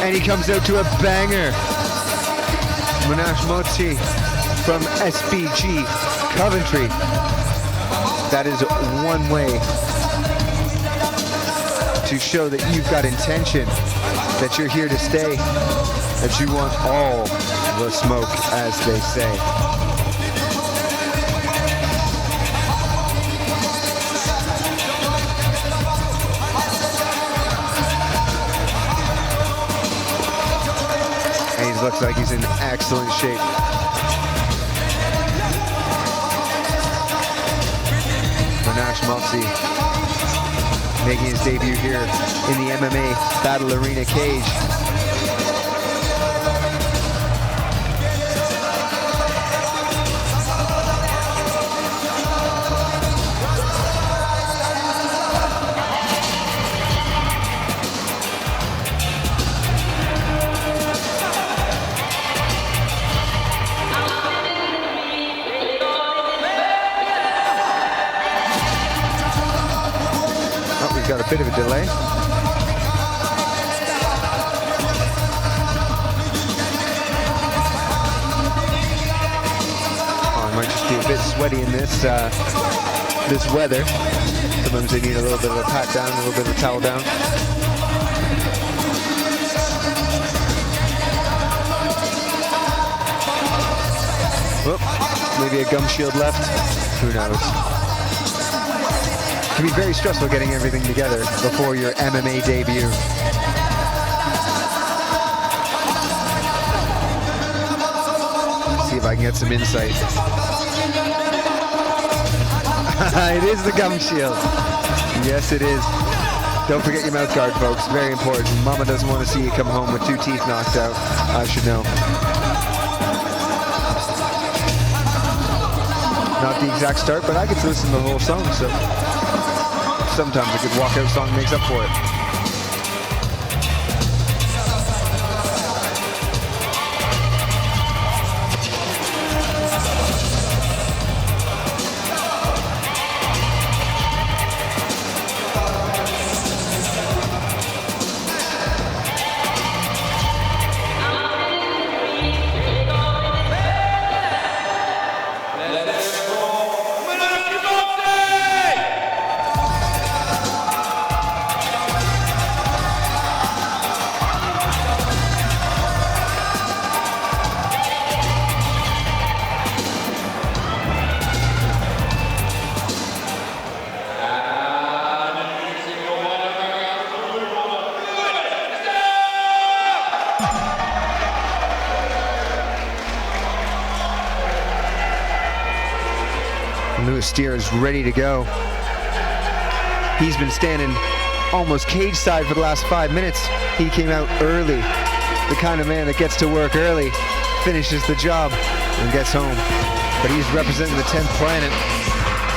And he comes out to a banger. Munashe Motshi from SBG Coventry. That is one way to show that you've got intention, that you're here to stay, that you want all the smoke, as they say. And he looks like he's in excellent shape. Munashe Motshi making his debut here in the MMA Battle Arena cage. Got a bit of a delay. Oh, I might just be a bit sweaty in this this weather. Sometimes they need a little bit of a pat down, a little bit of a towel down. Whoop, maybe a gum shield left. Who knows? It can be very stressful getting everything together before your MMA debut. Let's see if I can get some insight. It is the gum shield. Yes, it is. Don't forget your mouth guard, folks. Very important. Mama doesn't want to see you come home with 2 teeth knocked out. I should know. Not the exact start, but I get to listen to the whole song, so sometimes a good walkout song makes up for it. Steer is ready to go. He's been standing almost cage side for the last 5 minutes. He came out early. The kind of man that gets to work early, finishes the job, and gets home. But he's representing the 10th planet.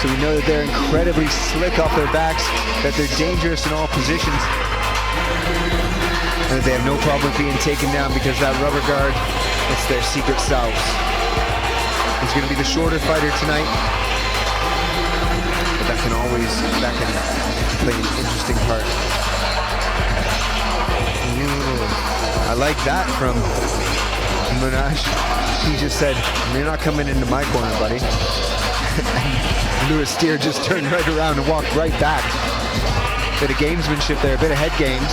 So we know that they're incredibly slick off their backs, that they're dangerous in all positions, and that they have no problem being taken down because that rubber guard, it's their secret sauce. He's going to be the shorter fighter tonight. That can play an interesting part. Ooh, I like that from Munashe. He just said, "You're not coming into my corner, buddy." Lewis Steer just turned right around and walked right back. Bit of gamesmanship there, a bit of head games.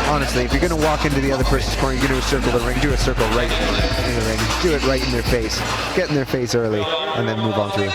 Honestly, if you're going to walk into the other person's corner, you're going to circle the ring, do a circle right in the ring. Do it right in their face. Get in their face early, and then move on through.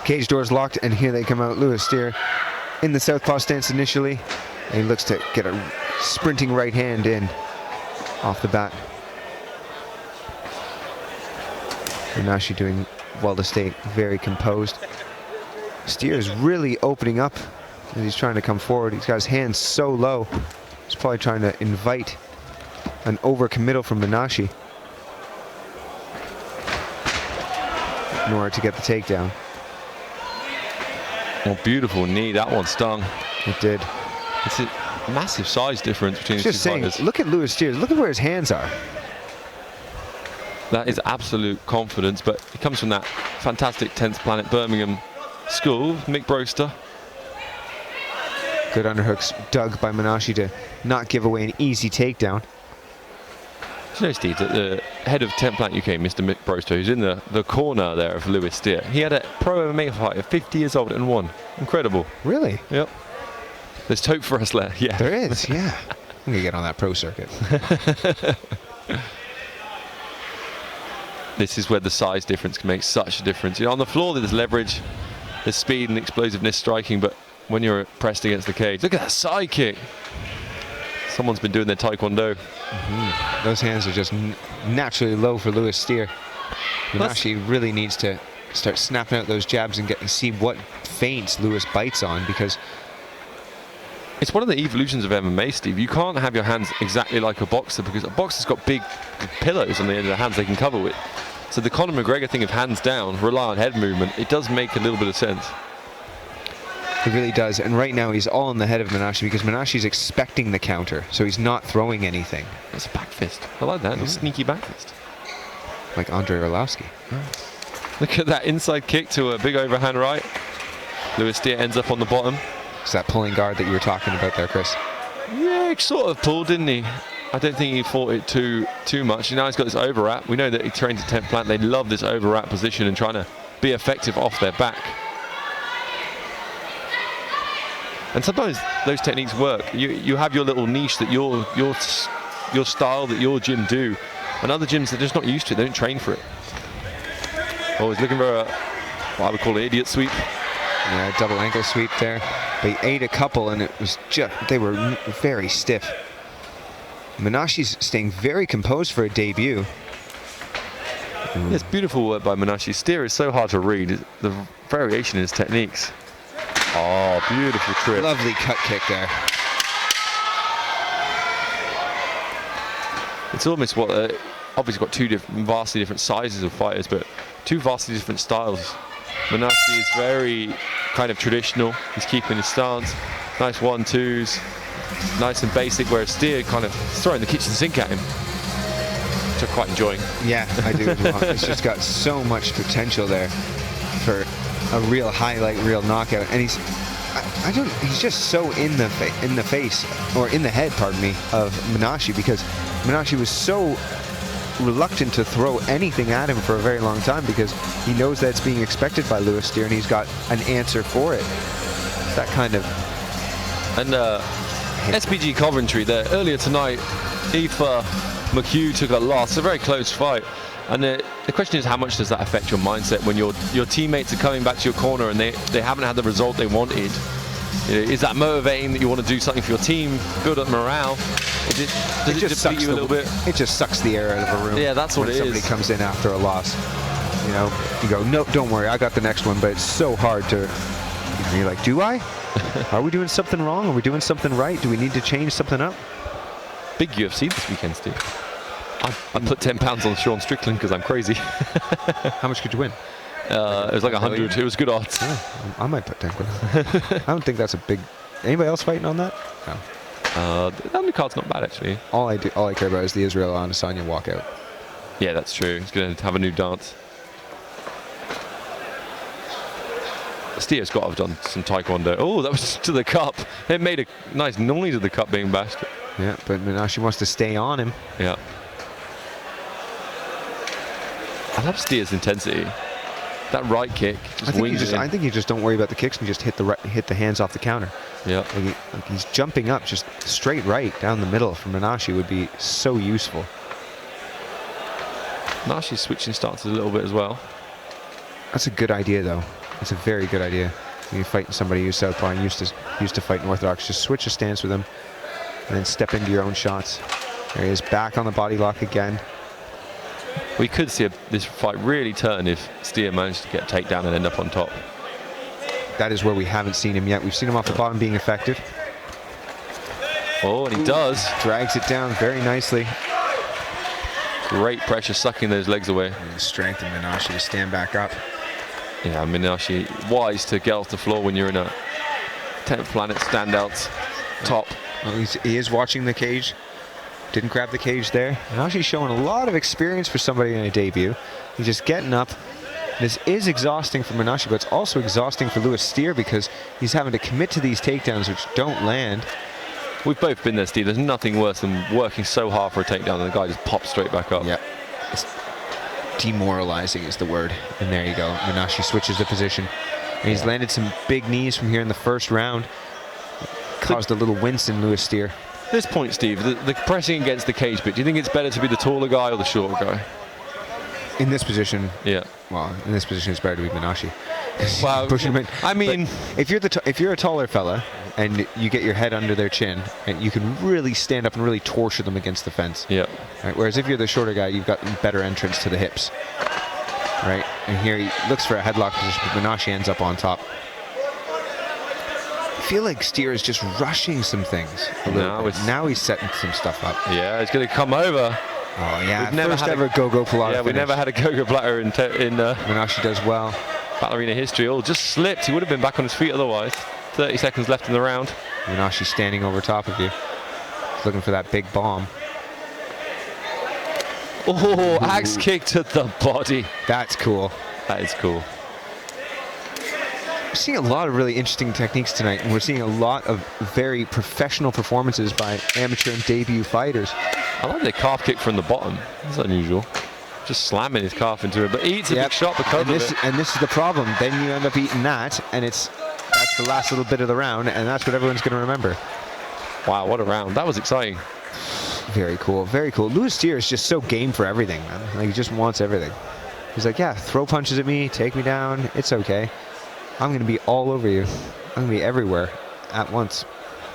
Cage doors locked, and here they come out. Lewis Steer in the southpaw stance initially, and he looks to get a sprinting right hand in off the bat. Munashe doing well to stay very composed. Steer is really opening up as he's trying to come forward. He's got his hands so low. He's probably trying to invite an overcommittal from Munashe in order to get the takedown. Oh, beautiful knee. That one stung. It did. It's a massive size difference between the two fighters. Look at Lewis Steers. Look at where his hands are. That is absolute confidence, but it comes from that fantastic 10th Planet Birmingham school, Mick Broster. Good underhooks dug by Munashe to not give away an easy takedown. You know, Steve, that the head of 10th Planet UK, Mr. Mick Broster, who's in the corner there of Lewis Steer, he had a pro MMA fight at 50 years old and won. Incredible. Really? Yep. There's hope for us there, yeah. There is, yeah. I'm going to get on that pro circuit. This is where the size difference can make such a difference. You know, on the floor there's leverage, there's speed and explosiveness striking, but when you're pressed against the cage, look at that side kick. Someone's been doing their taekwondo. Those hands are just naturally low for Lewis Steer. Munashe really needs to start snapping out those jabs and see what feints Lewis bites on, because it's one of the evolutions of MMA, Steve. You can't have your hands exactly like a boxer, because a boxer's got big pillows on the end of the hands they can cover with. So the Conor McGregor thing of hands down, rely on head movement, it does make a little bit of sense. It really does, and right now he's all in the head of Munashe because Menashe's expecting the counter, so he's not throwing anything. That's a back fist. I like that, a sneaky back fist. Like Andre Arlovski. Look at that inside kick to a big overhand right. Lewis Steer ends up on the bottom. It's that pulling guard that you were talking about there, Chris. Yeah, he sort of pulled, didn't he? I don't think he fought it too much. Now he's got this overwrap. We know that he trains at 10th Planet. They love this overwrap position and trying to be effective off their back. And sometimes those techniques work. You have your little niche that your style that your gym do, and other gyms they're just not used to it. They don't train for it. Oh, he's looking for a what I would call an idiot sweep. Yeah, double ankle sweep there. They ate a couple, and it was just they were very stiff. Menashe's staying very composed for a debut. It's beautiful work by Munashe. Steer is so hard to read. The variation in his techniques. Oh, beautiful trip. Lovely cut kick there. It's almost what, obviously got two vastly different sizes of fighters, but two vastly different styles. Munashe is very kind of traditional. He's keeping his stance. Nice 1-2s. Nice and basic, whereas Steer kind of throwing the kitchen sink at him. Which I'm quite enjoying. Yeah, I do as well. It's just got so much potential there for a real highlight, real knockout, and he's just so in the face, or in the head, pardon me, of Munashe, because Munashe was so reluctant to throw anything at him for a very long time because he knows that's being expected by Lewis Steer, and he's got an answer for it. It's that kind of. And SBG Coventry there earlier tonight, Aoife McHugh took a loss, a very close fight. And the question is, how much does that affect your mindset when your teammates are coming back to your corner and they haven't had the result they wanted? Is that motivating that you want to do something for your team, build up morale? Does it just deplete you a little bit? It just sucks the air out of a room. Yeah, that's what it is. When somebody comes in after a loss, you know, you go, no, don't worry, I got the next one. But it's so hard to. You're like, do I? Are we doing something wrong? Are we doing something right? Do we need to change something up? Big UFC this weekend, Steve. I put 10 pounds on Sean Strickland because I'm crazy. How much could you win? It was like 100. It was good odds. Yeah, I might put 10 quid on. I don't think that's a big. Anybody else fighting on that? No. The undercard's not bad actually. All I care about is the Israel Adesanya walkout. Yeah, that's true. He's going to have a new dance. Steer's got to have done some taekwondo. Oh, that was to the cup. It made a nice noise of the cup being bashed. Yeah, but Munashe wants to stay on him. Yeah. I love Steer's intensity. That right kick. I think you just don't worry about the kicks and just hit the hands off the counter. Yeah. Like he's jumping up just straight right down the middle from Munashe would be so useful. Munashe's switching stances a little bit as well. That's a good idea, though. It's a very good idea. When you're fighting somebody who's southpaw and used to fighting orthodox, just switch a stance with him and then step into your own shots. There he is, back on the body lock again. We could see this fight really turn if Steer managed to get a takedown and end up on top. That is where we haven't seen him yet. We've seen him off the bottom being effective. Oh, and he does. Drags it down very nicely. Great pressure, sucking those legs away. And the strength of Munashe to stand back up. Yeah, Munashe, wise to get off the floor when you're in a 10th planet standouts top. Well, he is watching the cage. Didn't grab the cage there. Munashe's showing a lot of experience for somebody in a debut. He's just getting up. This is exhausting for Munashe, but it's also exhausting for Lewis Steer because he's having to commit to these takedowns which don't land. We've both been there, Steve. There's nothing worse than working so hard for a takedown and the guy just pops straight back up. Yeah. It's demoralizing is the word. And there you go. Munashe switches the position. And he's landed some big knees from here in the first round. Caused a little wince in Lewis Steer. At this point, Steve, the pressing against the cage bit, do you think it's better to be the taller guy or the shorter guy? In this position, yeah. Well, in this position, it's better to be Munashe. Wow. Push him in. I mean, but if you're a taller fella and you get your head under their chin, and you can really stand up and really torture them against the fence. Yeah. Right? Whereas if you're the shorter guy, you've got better entrance to the hips. Right. And here he looks for a headlock position, but Munashe ends up on top. I feel like Steer is just rushing some things a little bit. Now he's setting some stuff up. Yeah, he's going to come over. Oh yeah, we've never first ever go-go platter. Yeah, we never had a go-go platter in Munashe does well. Ballerina history. Oh, just slipped. He would have been back on his feet otherwise. 30 seconds left in the round. Munashe standing over top of you. He's looking for that big bomb. Oh, axe kick to the body. That's cool. That is cool. We're seeing a lot of really interesting techniques tonight, and we're seeing a lot of very professional performances by amateur and debut fighters. I like the calf kick from the bottom. That's unusual. Just slamming his calf into it, but he eats a big shot because of it. And this is the problem. Then you end up eating that, and that's the last little bit of the round, and that's what everyone's going to remember. Wow, what a round. That was exciting. Very cool, very cool. Lewis Steer is just so game for everything, man. Like, he just wants everything. He's like, yeah, throw punches at me, take me down, it's okay. I'm going to be all over you. I'm going to be everywhere at once.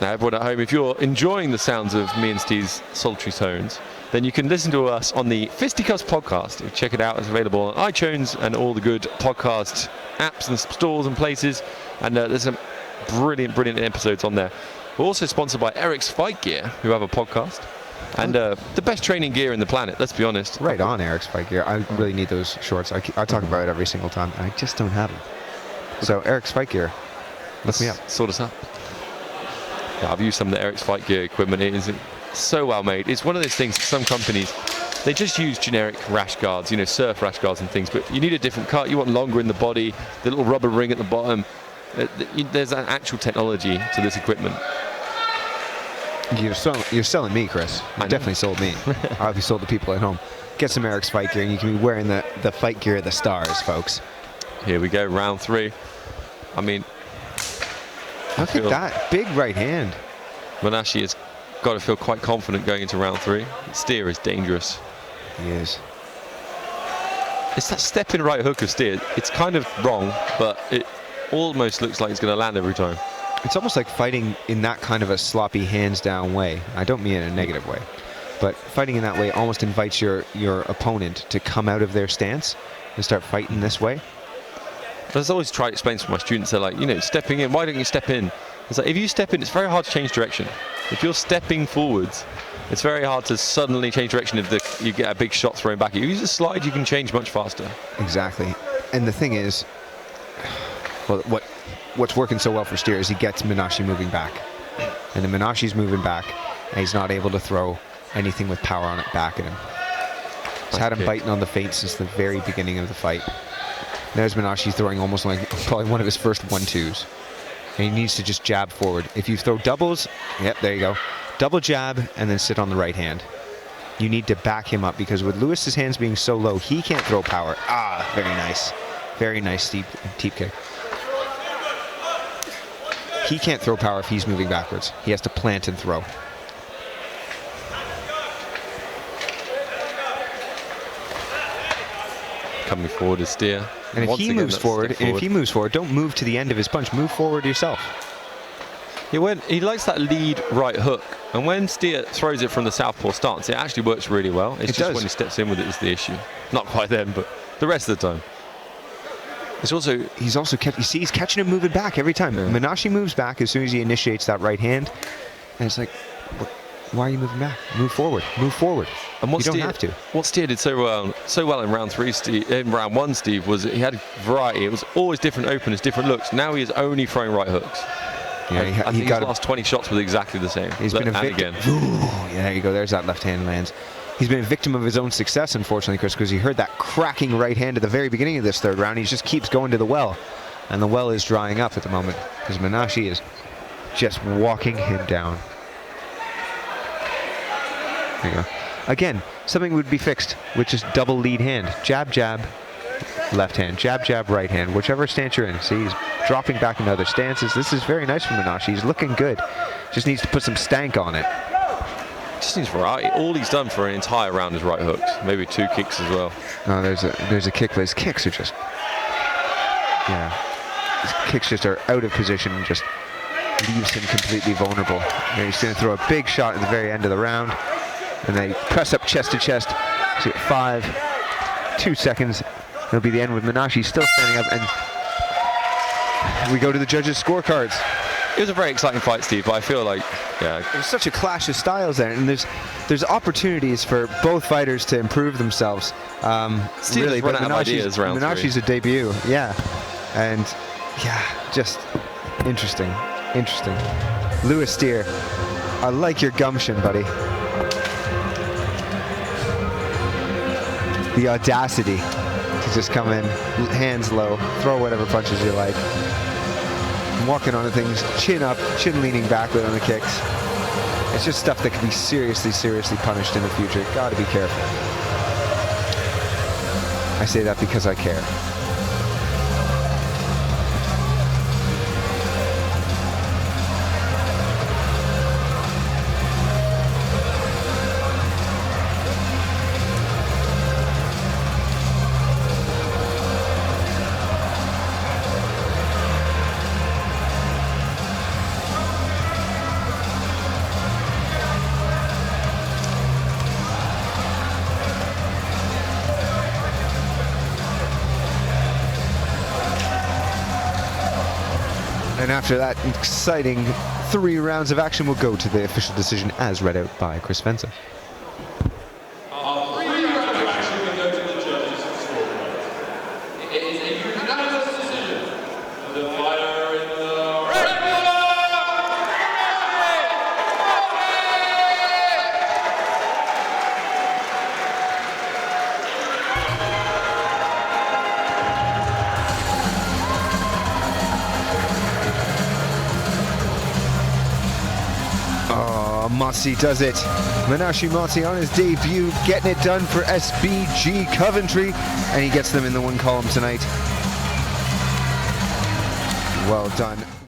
Now, everyone at home, if you're enjoying the sounds of me and Steve's sultry tones, then you can listen to us on the Fisticuffs podcast. You check it out. It's available on iTunes and all the good podcast apps and stores and places. And there's some brilliant, brilliant episodes on there. We're also sponsored by Eric's Fight Gear, who have a podcast. And the best training gear in the planet, let's be honest. Right on, Eric's Fight Gear. I really need those shorts. I talk about it every single time, and I just don't have them. So, Eric's Fight Gear, look me up. Sort us up. Yeah, I've used some of the Eric's Fight Gear equipment. It is so well made. It's one of those things, some companies, they just use generic rash guards, you know, surf rash guards and things, but you need a different cut. You want longer in the body, the little rubber ring at the bottom. There's an actual technology to this equipment. You're selling me, Chris. You definitely sold me. I'll be sold the people at home. Get some Eric's Fight Gear, and you can be wearing the fight gear of the stars, folks. Here we go, round 3. I mean, look at that big right hand. Munashe has got to feel quite confident going into round 3. Steer is dangerous. He is. It's that stepping right hook of Steer. It's kind of wrong, but it almost looks like it's going to land every time. It's almost like fighting in that kind of a sloppy hands down way. I don't mean in a negative way, but fighting in that way almost invites your opponent to come out of their stance and start fighting this way. I've always tried to explain to my students, they're like, you know, stepping in, why don't you step in? It's like, if you step in, it's very hard to change direction. If you're stepping forwards, it's very hard to suddenly change direction if you get a big shot thrown back. If you use a slide, you can change much faster. Exactly. And the thing is, well, what's working so well for Steer is he gets Munashe moving back. And then Munashe's moving back, and he's not able to throw anything with power on it back at him. He's had him biting on the feint since the very beginning of the fight. There's Munashe throwing almost like probably one of his first 1-2s. And he needs to just jab forward. If you throw doubles, yep, there you go. Double jab and then sit on the right hand. You need to back him up because with Lewis's hands being so low, he can't throw power. Ah, very nice. Very nice steep kick. He can't throw power if he's moving backwards. He has to plant and throw. Coming forward is Steer. And if he moves forward, don't move to the end of his punch. Move forward yourself. He likes that lead right hook, and when Steer throws it from the southpaw stance, it actually works really well. It's just when he steps in with it is the issue. Not quite then, but the rest of the time. He's also kept. You see, he's catching him moving back every time. Yeah. Munashe moves back as soon as he initiates that right hand, and it's like, why are you moving back? Move forward. Move forward. And you don't have to. What Steer did so well in round one, Steve, was he had variety. It was always different openers, different looks. Now he is only throwing right hooks. Yeah, I think his last 20 shots were exactly the same. He's been a victim. Yeah, there you go. There's that left hand lands. He's been a victim of his own success, unfortunately, Chris, because he heard that cracking right hand at the very beginning of this third round. He just keeps going to the well, and the well is drying up at the moment because Munashe is just walking him down. There you go. Again, something would be fixed with just double lead hand. Jab, jab, left hand. Jab, jab, right hand. Whichever stance you're in. See, he's dropping back into other stances. This is very nice for Munashe. He's looking good. Just needs to put some stank on it. Just needs variety. All he's done for an entire round is right hooks. Maybe 2 kicks as well. Oh, there's a kick, but his kicks are just... Yeah. His kicks just are out of position and just leaves him completely vulnerable. And he's going to throw a big shot at the very end of the round. And they press up chest to chest. See, 5, 2 seconds. It'll be the end with Munashe still standing up, and we go to the judges' scorecards. It was a very exciting fight, Steve, but I feel like, yeah. There's such a clash of styles there, and there's opportunities for both fighters to improve themselves. Really, but Munashe's a debut, yeah. And, yeah, just interesting. Lewis Steer, I like your gumption, buddy. The audacity to just come in, hands low, throw whatever punches you like. Walking onto things, chin up, chin leaning backward on the kicks. It's just stuff that can be seriously punished in the future. Gotta be careful. I say that because I care. And after that exciting 3 rounds of action, we'll go to the official decision as read out by Chris Fenza. It is a unanimous decision for the fighter in the red corner. Motshi does it. Munashe Motshi on his debut, getting it done for SBG Coventry, and he gets them in the 1 column tonight. Well done.